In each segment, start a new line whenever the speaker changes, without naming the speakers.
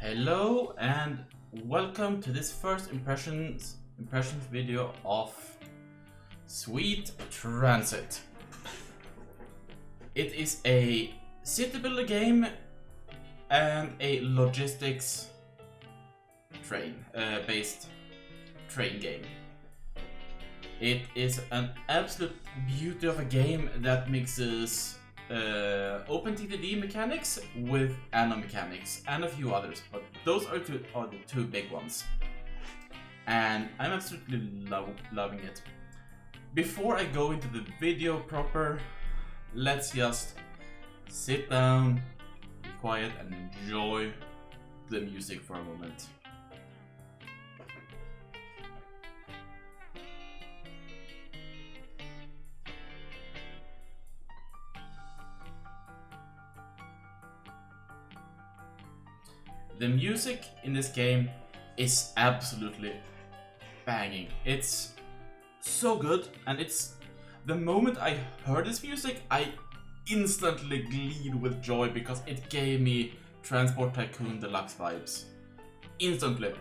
Hello and welcome to this first impressions video of Sweet Transit. It is a city builder game and a logistics based train game. It is an absolute beauty of a game that mixes OpenTTD mechanics with Anno mechanics and a few others, but those are the two big ones. And I'm absolutely loving it. Before I go into the video proper, let's just sit down, be quiet, and enjoy the music for a moment. The music in this game is absolutely banging. It's so good, and it's the moment I heard this music, I instantly gleed with joy because it gave me Transport Tycoon Deluxe vibes. Instantly.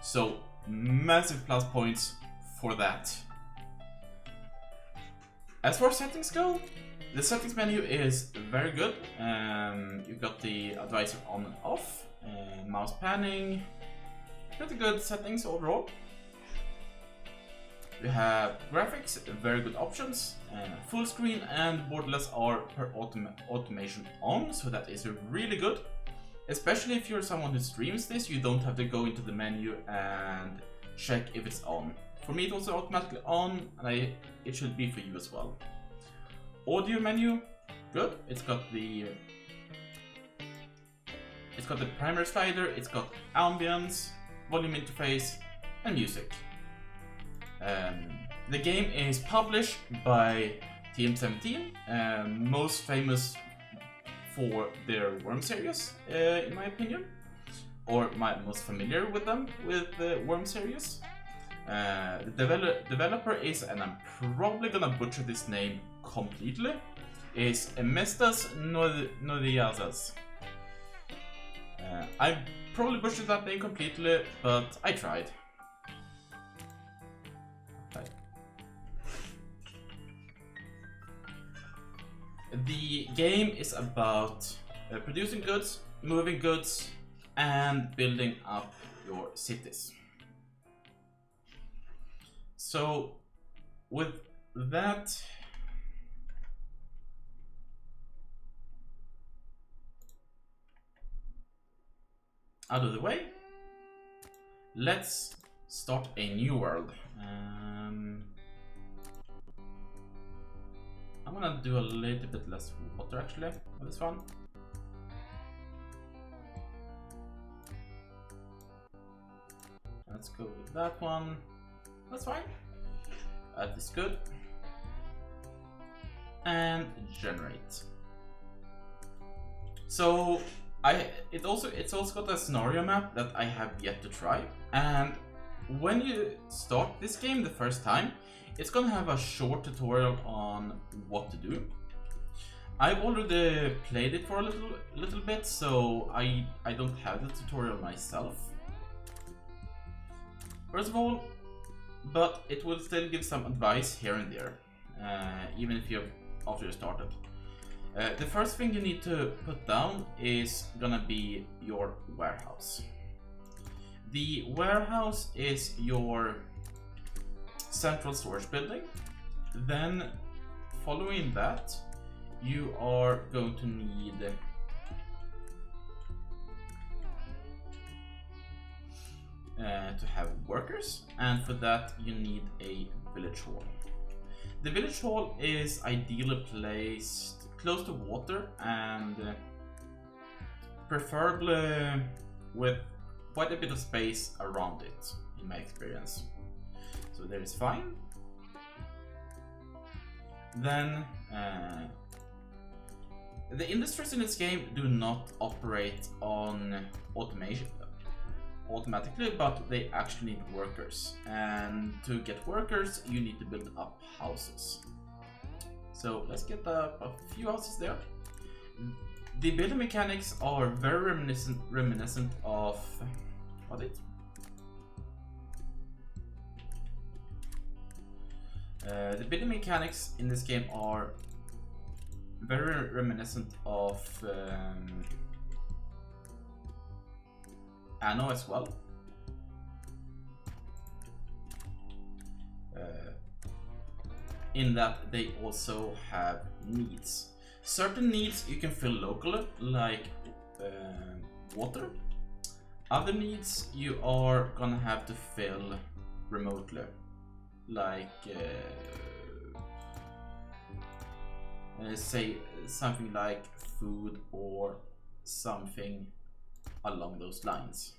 So, massive plus points for that. As far as settings go, the settings menu is very good. You've got the advisor on and off. Mouse panning, pretty good settings overall. We have graphics, very good options, full screen and borderless are per automation on, so that is really good. Especially if you're someone who streams this, you don't have to go into the menu and check if it's on. For me it was automatically on, and it should be for you as well. Audio menu, good. It's got the primary slider, it's got ambience, volume interface, and music. The game is published by TM17, most famous for their Worm series, in my opinion, or most familiar with them, with the Worm series. The developer is, and I'm probably gonna butcher this name completely, is Emestas Nodiazas. I probably butchered that name completely, but I tried. Okay. The game is about producing goods, moving goods, and building up your cities. So, with that, out of the way, let's start a new world. I'm gonna do a little bit less water actually for this one. Let's go with that one. That's fine. That is good. And generate. So it's also got a scenario map that I have yet to try, and when you start this game the first time, it's gonna have a short tutorial on what to do. I've already played it for a little bit, so I don't have the tutorial myself, first of all, but it will still give some advice here and there, even if you've after you started. The first thing you need to put down is gonna be your warehouse. The warehouse is your central storage building. Then, following that, you are going to need to have workers, and for that you need a village hall. The village hall is ideally placed close to water and preferably with quite a bit of space around it, in my experience. So that is fine. Then the industries in this game do not operate on automation automatically, but they actually need workers, and to get workers you need to build up houses. So let's get a few houses there. The building mechanics are very reminiscent of what it. The building mechanics in this game are very reminiscent of Anno as well. In that they also have needs. Certain needs you can fill locally, like water. Other needs you are gonna have to fill remotely, like say something like food or something along those lines.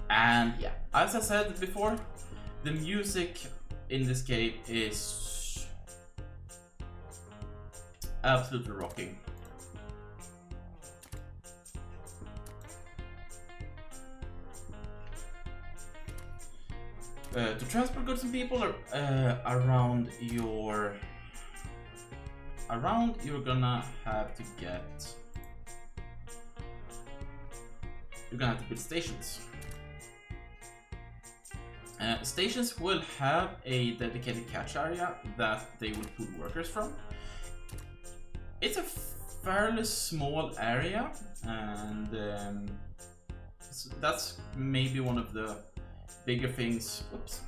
And yeah, as I said before, the music in this game is absolutely rocking. To transport goods and people around, you're gonna have to build stations. Stations will have a dedicated catch area that they will pull workers from. It's a fairly small area, and so that's maybe one of the bigger things. Oops,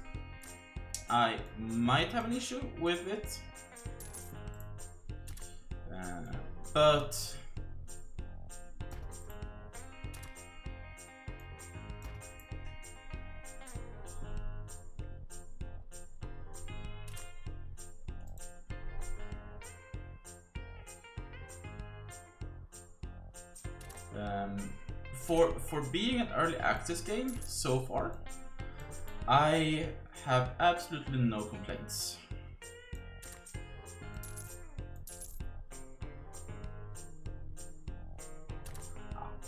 I might have an issue with it, but for being an early access game so far, I have absolutely no complaints.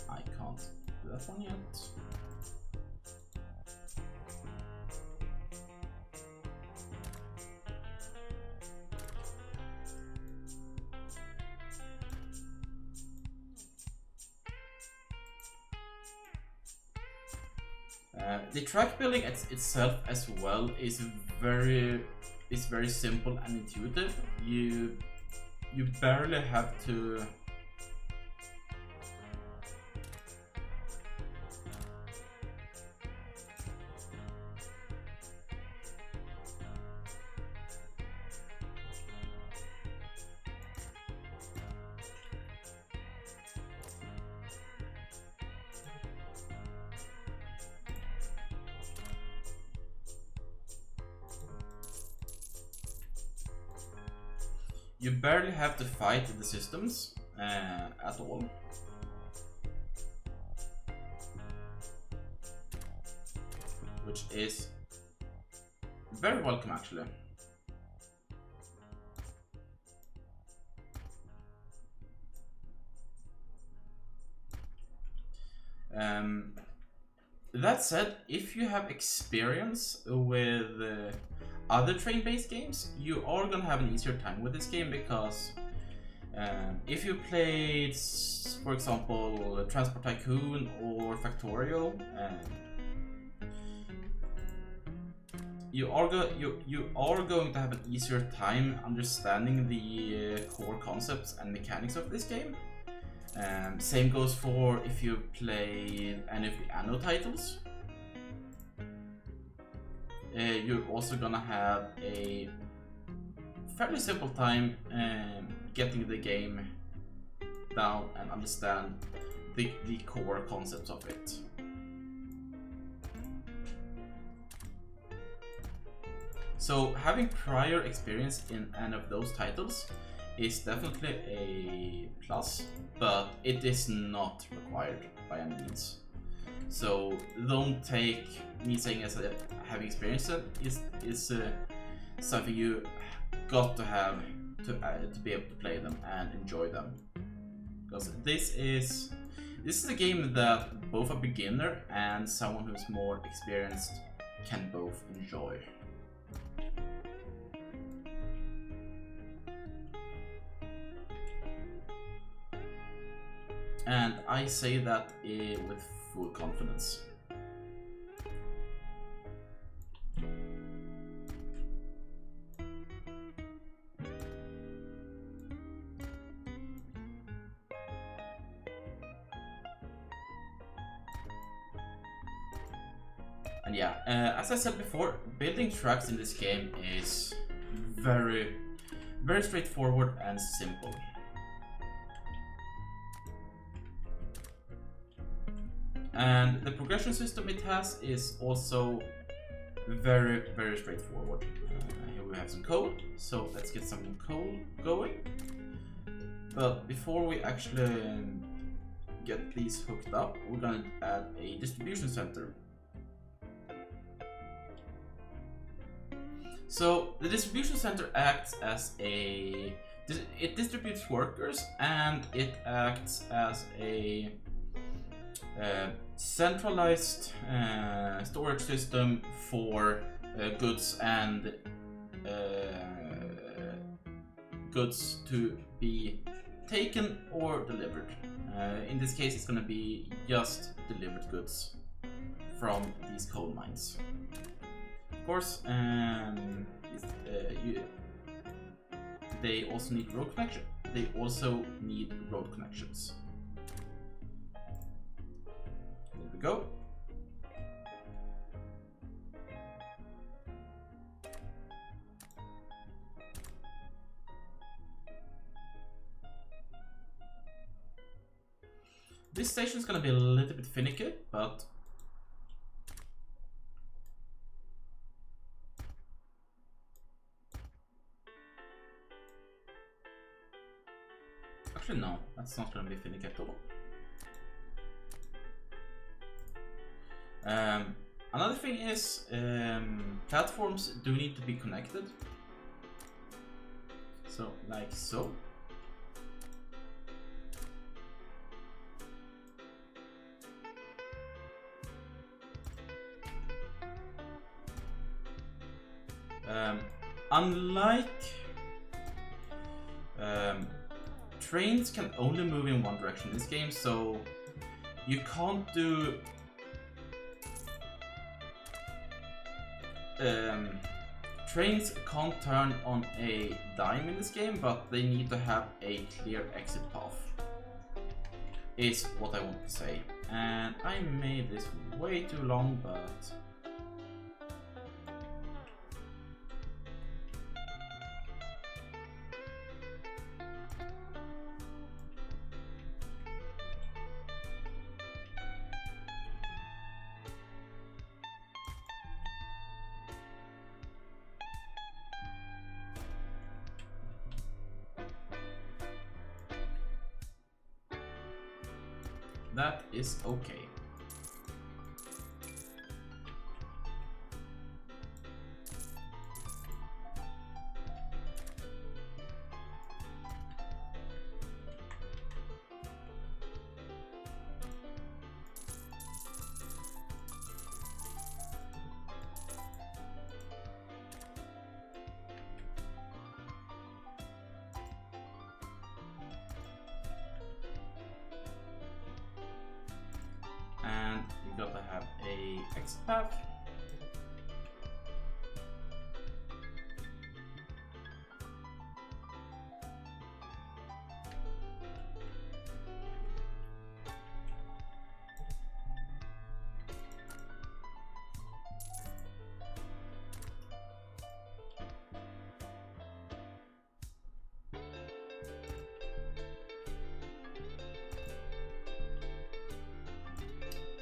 I can't do that one yet. The track building itself as well is very simple and intuitive. You barely have to fight the systems at all. Which is very welcome, actually. That said, if you have experience with other train-based games, you are gonna have an easier time with this game, because if you played, for example, Transport Tycoon or Factorio, you are going to have an easier time understanding the core concepts and mechanics of this game. Same goes for if you play any of the Anno titles. You're also gonna have a fairly simple time getting the game down and understand the core concepts of it. So having prior experience in any of those titles is definitely a plus, but it is not required by any means. So don't take me saying as a having experienced it is something you got to have to be able to play them and enjoy them. Because this is a game that both a beginner and someone who's more experienced can both enjoy. And I say that with full confidence. And yeah, as I said before, building trucks in this game is very, very straightforward and simple. And the progression system it has is also very, very straightforward. Here we have some coal, so let's get some coal going. But before we actually get these hooked up, we're gonna add a distribution center. So the distribution center acts as it distributes workers, and it acts as a centralized storage system for goods and goods to be taken or delivered. In this case, it's going to be just delivered goods from these coal mines. Of course, they also need road connection. They also need road connections. There we go. This station is going to be a little bit finicky, but actually no, that's not going to be finicky at all. Another thing is platforms do need to be connected. So, like so. Unlike trains can only move in one direction in this game, so you can't do trains can't turn on a dime in this game, but they need to have a clear exit path, is what I want to say. And I made this way too long, but that is okay. And you gotta have a exit path.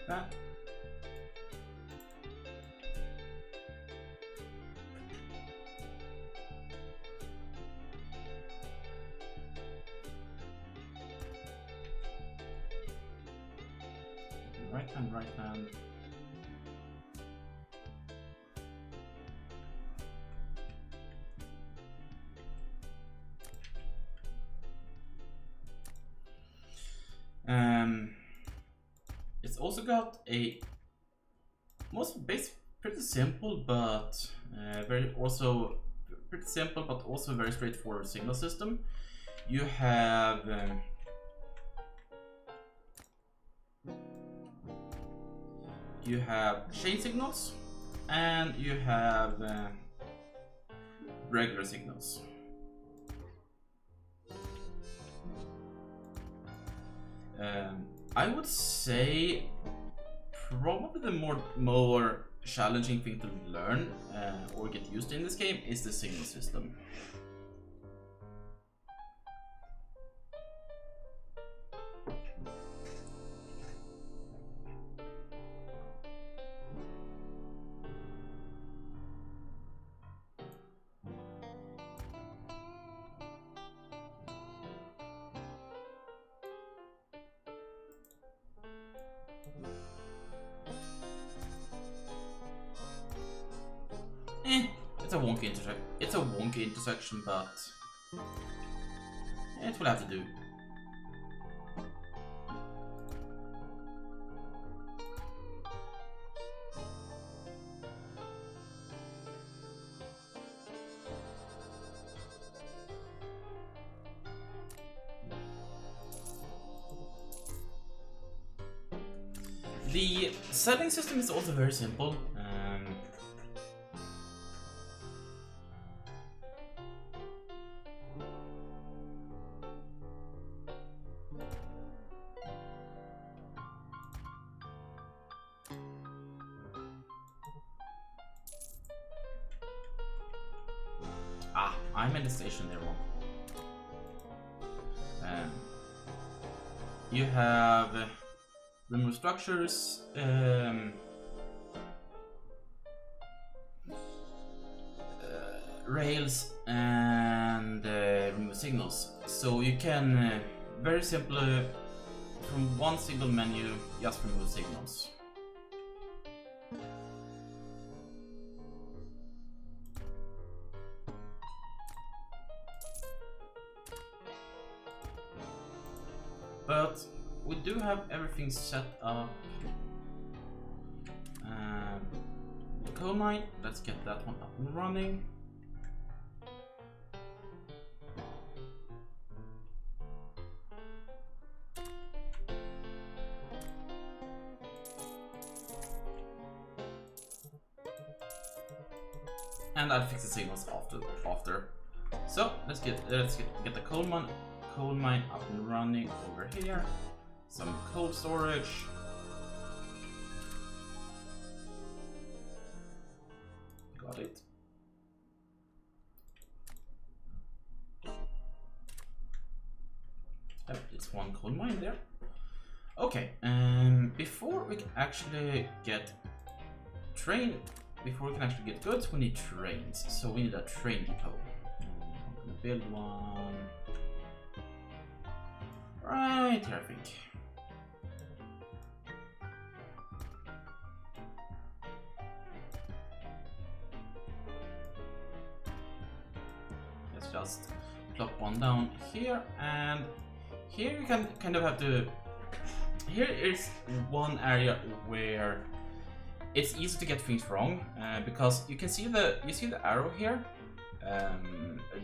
That. Right. hand, right hand. It's also got a pretty simple, but pretty simple, but also very straightforward signal system. You have chain signals, and you have regular signals. I would say probably the more challenging thing to learn or get used to in this game is the signal system. It's a wonky intersection, but it will have to do. The setting system is also very simple. I'm in the station there wrong. You have remove structures, rails, and remove signals. So you can very simply from one single menu just remove signals. But we do have everything set up. The coal mine, let's get that one up and running. And I'll fix the signals after. So let's get the coal mine up and running over here. Some coal storage. Got it. It's one coal mine there. Okay, before we can actually get goods, we need trains. So we need a train depot. I'm gonna build one right here, I think. Let's just plop one down here, and here you can kind of have to. Here is one area where it's easy to get things wrong because you see the arrow here.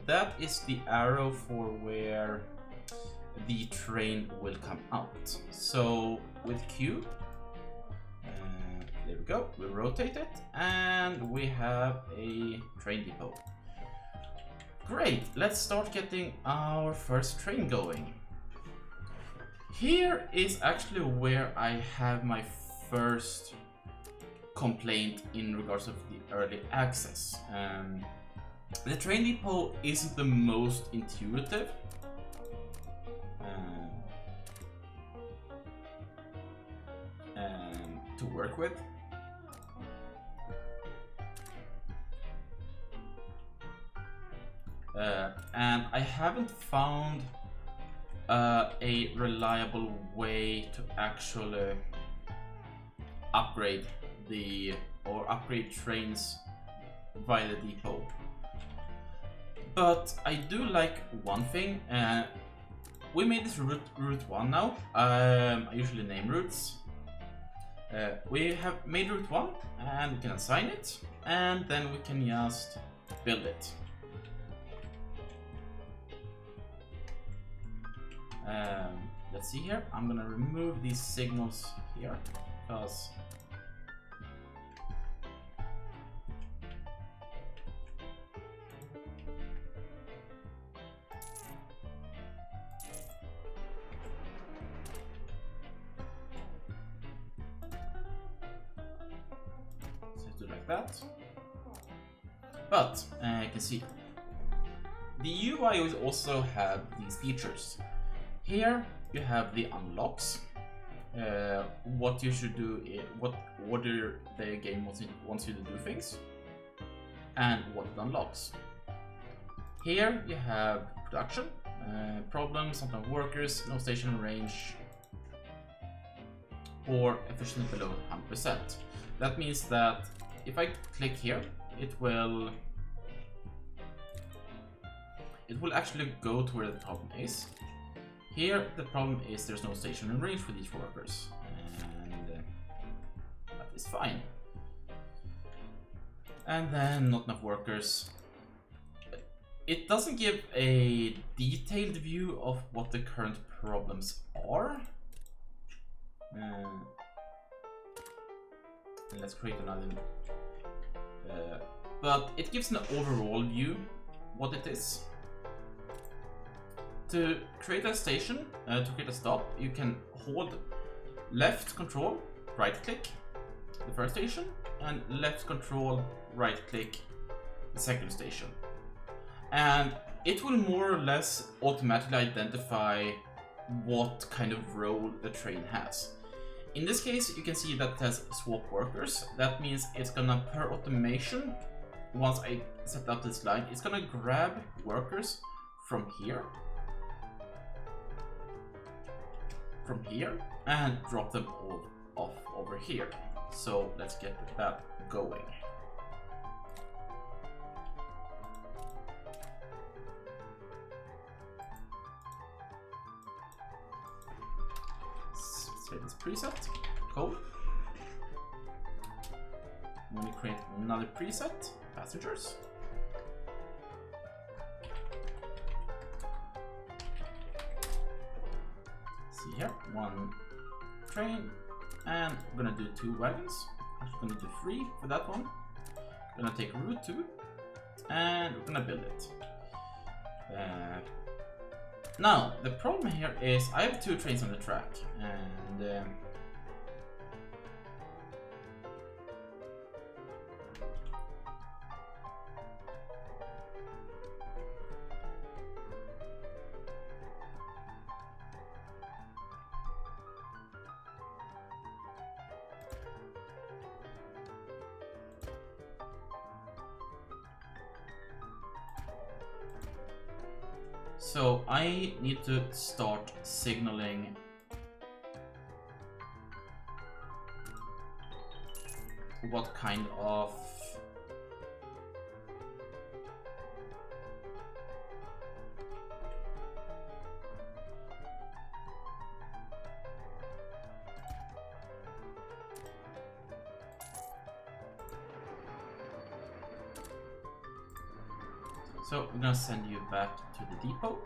That is the arrow for where the train will come out. So with Q, there we go, we rotate it and we have a train depot. Great, let's start getting our first train going. Here is actually where I have my first complaint in regards of the early access. The train depot isn't the most intuitive. To work with. And I haven't found a reliable way to actually upgrade upgrade trains via the depot. But I do like one thing. We made this route 1 now. I usually name routes. We have made route 1 and we can assign it, and then we can just build it. Let's see here. I'm gonna remove these signals here because like that. But you can see the UI will also have these features. Here you have the unlocks, what you should do, what order the game wants you to do things, and what it unlocks. Here you have production, problems, sometimes workers, no station range, or efficiency below 100%. That means that if I click here, it will actually go to where the problem is. Here, the problem is there's no station in range for these workers, and that is fine. And then not enough workers. It doesn't give a detailed view of what the current problems are. Let's create another. But it gives an overall view what it is. To create a station, to create a stop, you can hold left control, right click the first station, and left control, right click the second station. And it will more or less automatically identify what kind of role the train has. In this case, you can see that it has swap workers. That means it's gonna, per automation, once I set up this line, it's gonna grab workers from here, and drop them off over here. So let's get that going. Save this preset, code. I'm going to create another preset, passengers. See here, one train, and I'm gonna do 2 wagons. I'm gonna do 3 for that one. I'm gonna take route 2, and we're gonna build it. Now, the problem here is I have 2 trains on the track, and so I need to start signaling what kind of so we're gonna send you back to the depot.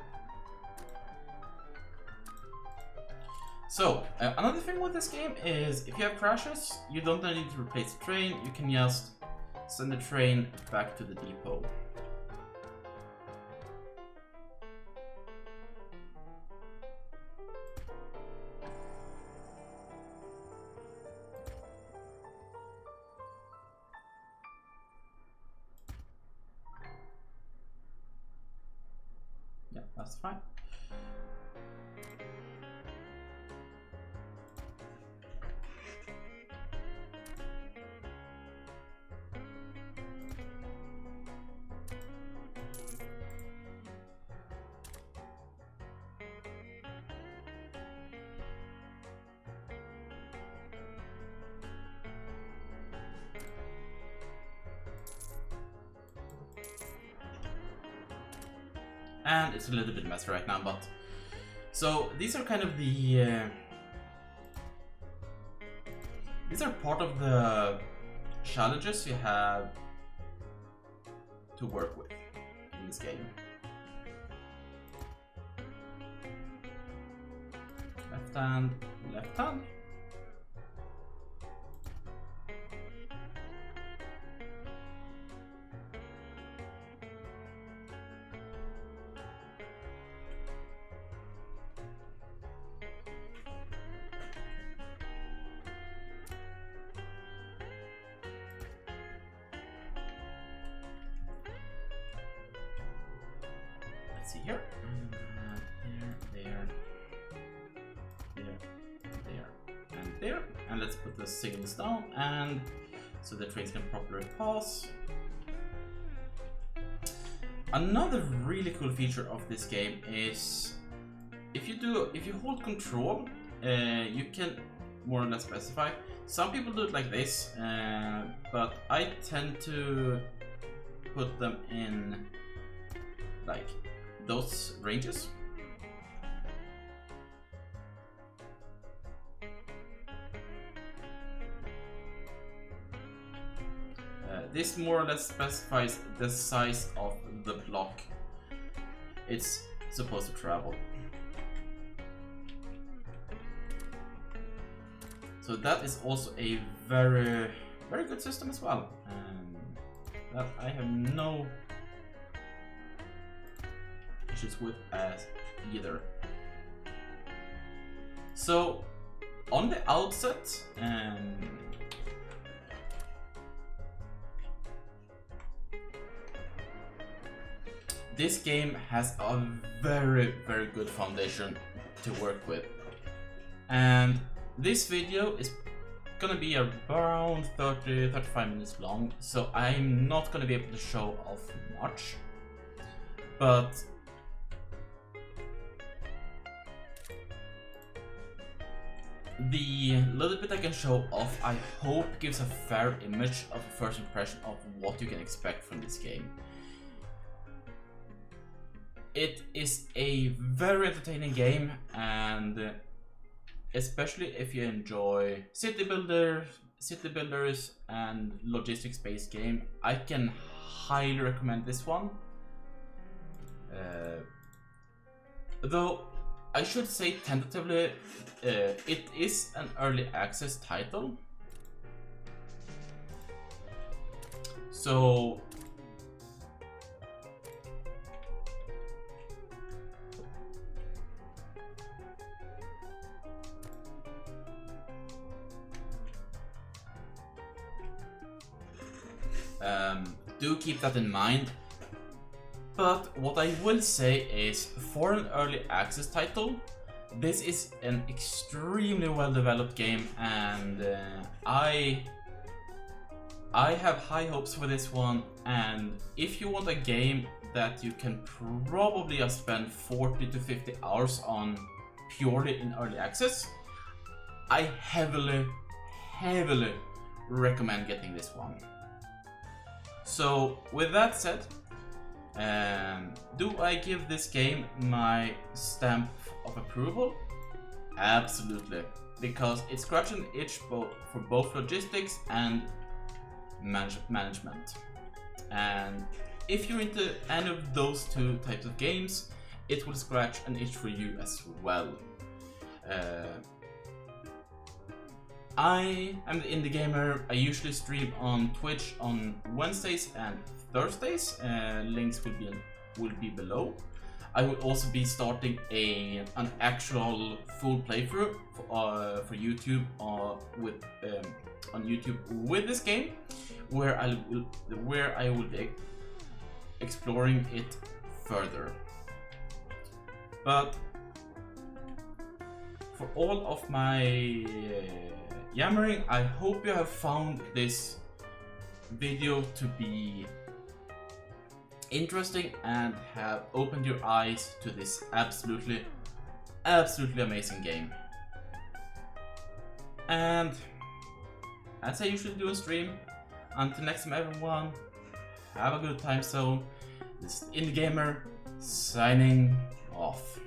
So, another thing with this game is if you have crashes, you don't need to replace the train, you can just send the train back to the depot. Yeah, that's fine. and it's a little bit messy right now, but so these are kind of the these are part of the challenges you have to work with in this game. Left hand, left hand. Let's see here. There, and let's put the signals down, and so the trains can properly pass. Another really cool feature of this game is if you hold control, you can more or less specify. Some people do it like this, but I tend to put them in like those ranges. This more or less specifies the size of the block it's supposed to travel. So that is also a very good system as well. That I have no issues with as either. So on the outset, this game has a very good foundation to work with, and this video is gonna be around 30-35 minutes long, so I'm not gonna be able to show off much, but the little bit I can show off, I hope gives a fair image of a first impression of what you can expect from this game. It is a very entertaining game, and especially if you enjoy city builders and logistics based game, I can highly recommend this one. Though I should say tentatively, it is an early access title, so do keep that in mind. But what I will say is, for an early access title, this is an extremely well developed game, and I have high hopes for this one. And if you want a game that you can probably spend 40 to 50 hours on purely in early access, I heavily recommend getting this one. So with that said, do I give this game my stamp of approval? Absolutely, because it scratches an itch for both logistics and management. And if you're into any of those two types of games, it will scratch an itch for you as well. I am the indie gamer. I usually stream on Twitch on Wednesdays and Thursdays. Links will be below. I will also be starting an actual full playthrough for YouTube on YouTube with this game, where I will be exploring it further. But for all of my yammering, I hope you have found this video to be interesting and have opened your eyes to this absolutely amazing game. And as I usually do on stream, until next time everyone, have a good time zone. This is Indie Gamer signing off.